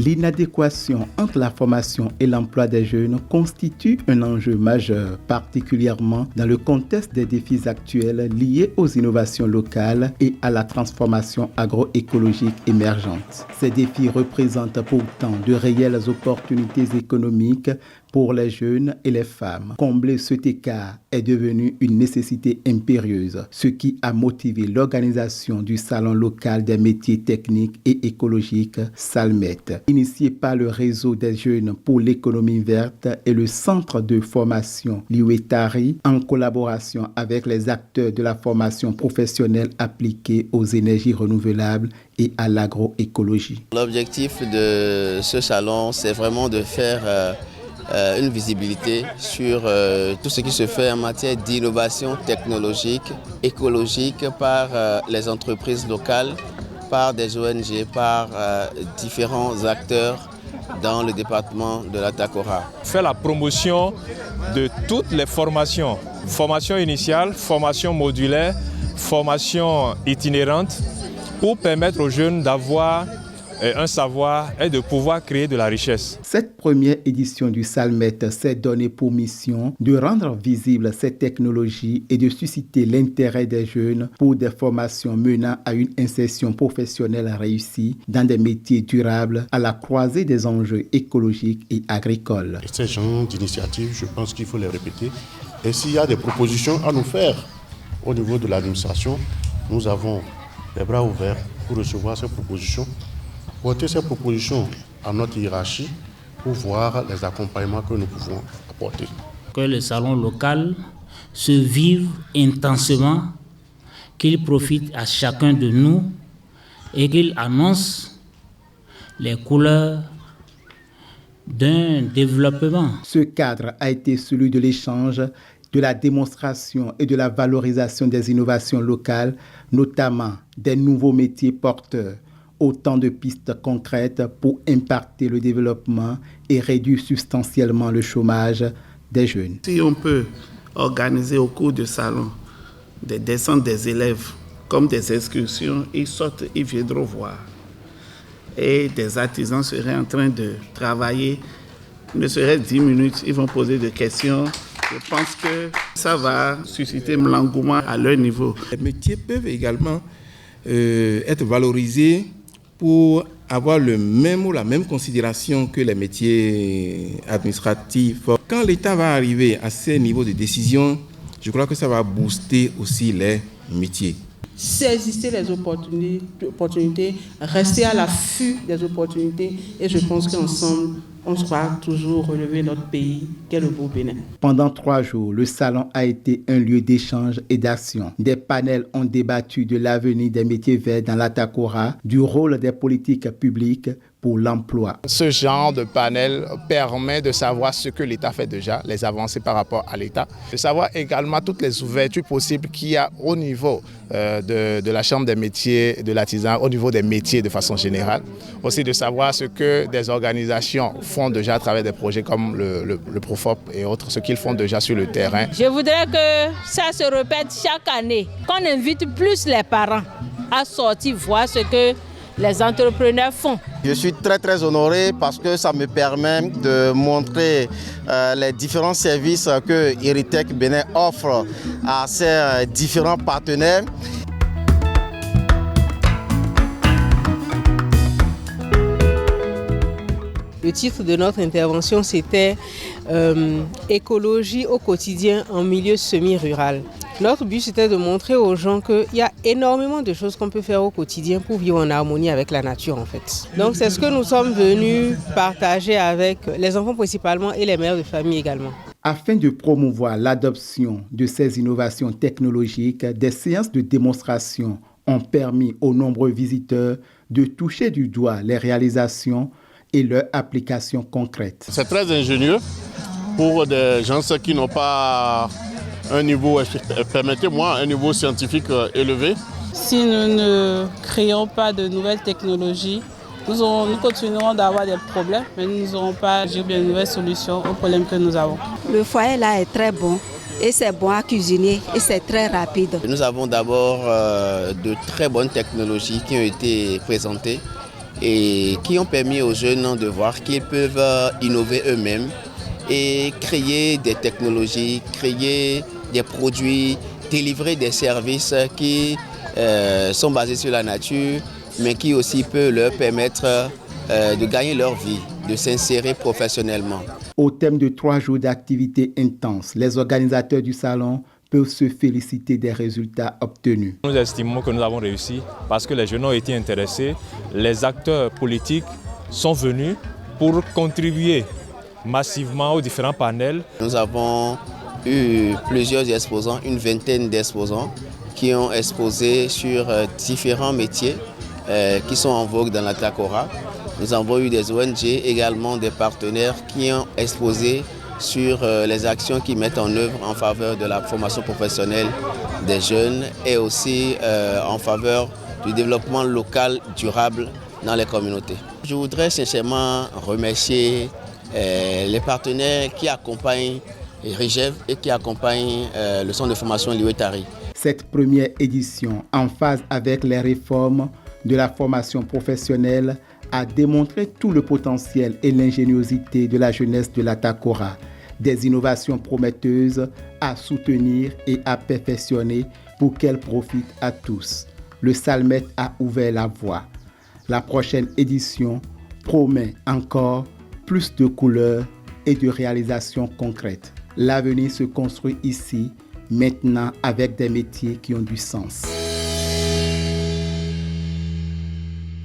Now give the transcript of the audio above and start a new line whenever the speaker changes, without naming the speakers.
L'inadéquation entre la formation et l'emploi des jeunes constitue un enjeu majeur, particulièrement dans le contexte des défis actuels liés aux innovations locales et à la transformation agroécologique émergente. Ces défis représentent pourtant de réelles opportunités économiques pour les jeunes et les femmes. Combler cet écart est devenu une nécessité impérieuse, ce qui a motivé l'organisation du Salon local des métiers techniques et écologiques, Salmet, initié par le réseau des jeunes pour l'économie verte et le centre de formation Liwetari, en collaboration avec les acteurs de la formation professionnelle appliquée aux énergies renouvelables et à l'agroécologie.
L'objectif de ce salon, c'est vraiment de faire une visibilité sur tout ce qui se fait en matière d'innovation technologique, écologique par les entreprises locales, par des ONG, par différents acteurs dans le département de la Takora.
Faire la promotion de toutes les formations, formation initiale, formation modulaire, formation itinérante, pour permettre aux jeunes d'avoir un savoir et de pouvoir créer de la richesse.
Cette première édition du Salmet s'est donnée pour mission de rendre visible cette technologie et de susciter l'intérêt des jeunes pour des formations menant à une insertion professionnelle réussie dans des métiers durables à la croisée des enjeux écologiques et agricoles.
Et ces genres d'initiatives, je pense qu'il faut les répéter. Et s'il y a des propositions à nous faire au niveau de l'administration, nous avons les bras ouverts pour recevoir ces propositions, porter ces propositions à notre hiérarchie pour voir les accompagnements que nous pouvons apporter.
Que le salon local se vive intensément, qu'il profite à chacun de nous et qu'il annonce les couleurs d'un développement.
Ce cadre a été celui de l'échange, de la démonstration et de la valorisation des innovations locales, notamment des nouveaux métiers porteurs. Autant de pistes concrètes pour impacter le développement et réduire substantiellement le chômage des jeunes.
Si on peut organiser au cours du salon des descentes des élèves comme des excursions, ils sortent, ils viendront voir. Et des artisans seraient en train de travailler, ne serait 10 minutes, ils vont poser des questions. Je pense que ça va susciter l'engouement à leur niveau.
Les métiers peuvent également être valorisés pour avoir le même ou la même considération que les métiers administratifs. Quand l'État va arriver à ces niveaux de décision, je crois que ça va booster aussi les métiers.
Saisissez les opportunités, restez à l'affût des opportunités et je pense qu'ensemble, on sera toujours relever notre pays, qu'est le beau Bénin.
Pendant 3 jours, le salon a été un lieu d'échange et d'action. Des panels ont débattu de l'avenir des métiers verts dans la Takora, du rôle des politiques publiques pour l'emploi.
Ce genre de panel permet de savoir ce que l'État fait déjà, les avancées par rapport à l'État, de savoir également toutes les ouvertures possibles qu'il y a au niveau de la Chambre des métiers, de l'artisanat, au niveau des métiers de façon générale. Aussi de savoir ce que des organisations font déjà à travers des projets comme le Profop et autres, ce qu'ils font déjà sur le terrain.
Je voudrais que ça se répète chaque année, qu'on invite plus les parents à sortir voir ce que les entrepreneurs font.
Je suis très honoré parce que ça me permet de montrer les différents services que Eritech Bénin offre à ses différents partenaires.
Le titre de notre intervention, c'était Écologie au quotidien en milieu semi-rural. Notre but, c'était de montrer aux gens qu'il y a énormément de choses qu'on peut faire au quotidien pour vivre en harmonie avec la nature, en fait. Donc, c'est ce que nous sommes venus partager avec les enfants principalement et les mères de famille également.
Afin de promouvoir l'adoption de ces innovations technologiques, des séances de démonstration ont permis aux nombreux visiteurs de toucher du doigt les réalisations et leur application concrète.
C'est très ingénieux pour des gens qui n'ont pas un niveau, permettez-moi, un niveau scientifique élevé.
Si nous ne créons pas de nouvelles technologies, nous continuerons d'avoir des problèmes, mais nous n'aurons pas de nouvelles solutions aux problèmes que nous avons.
Le foyer là est très bon et c'est bon à cuisiner et c'est très rapide.
Nous avons d'abord de très bonnes technologies qui ont été présentées et qui ont permis aux jeunes de voir qu'ils peuvent innover eux-mêmes et créer des technologies, créer des produits, délivrer des services qui sont basés sur la nature, mais qui aussi peuvent leur permettre de gagner leur vie, de s'insérer professionnellement.
Au thème de 3 jours d'activités intenses, les organisateurs du salon peuvent se féliciter des résultats obtenus.
Nous estimons que nous avons réussi parce que les jeunes ont été intéressés, les acteurs politiques sont venus pour contribuer massivement aux différents panels.
Nous avons eu plusieurs exposants, une vingtaine d'exposants qui ont exposé sur différents métiers qui sont en vogue dans la Takora. Nous avons eu des ONG, également des partenaires qui ont exposé sur les actions qu'ils mettent en œuvre en faveur de la formation professionnelle des jeunes et aussi en faveur du développement local durable dans les communautés. Je voudrais sincèrement remercier les partenaires qui accompagnent RIGEV et qui accompagnent le centre de formation Liwetari.
Cette première édition, en phase avec les réformes de la formation professionnelle, a démontré tout le potentiel et l'ingéniosité de la jeunesse de la Takora. Des innovations prometteuses à soutenir et à perfectionner pour qu'elles profitent à tous. Le Salmet a ouvert la voie. La prochaine édition promet encore plus de couleurs et de réalisations concrètes. L'avenir se construit ici, maintenant, avec des métiers qui ont du sens.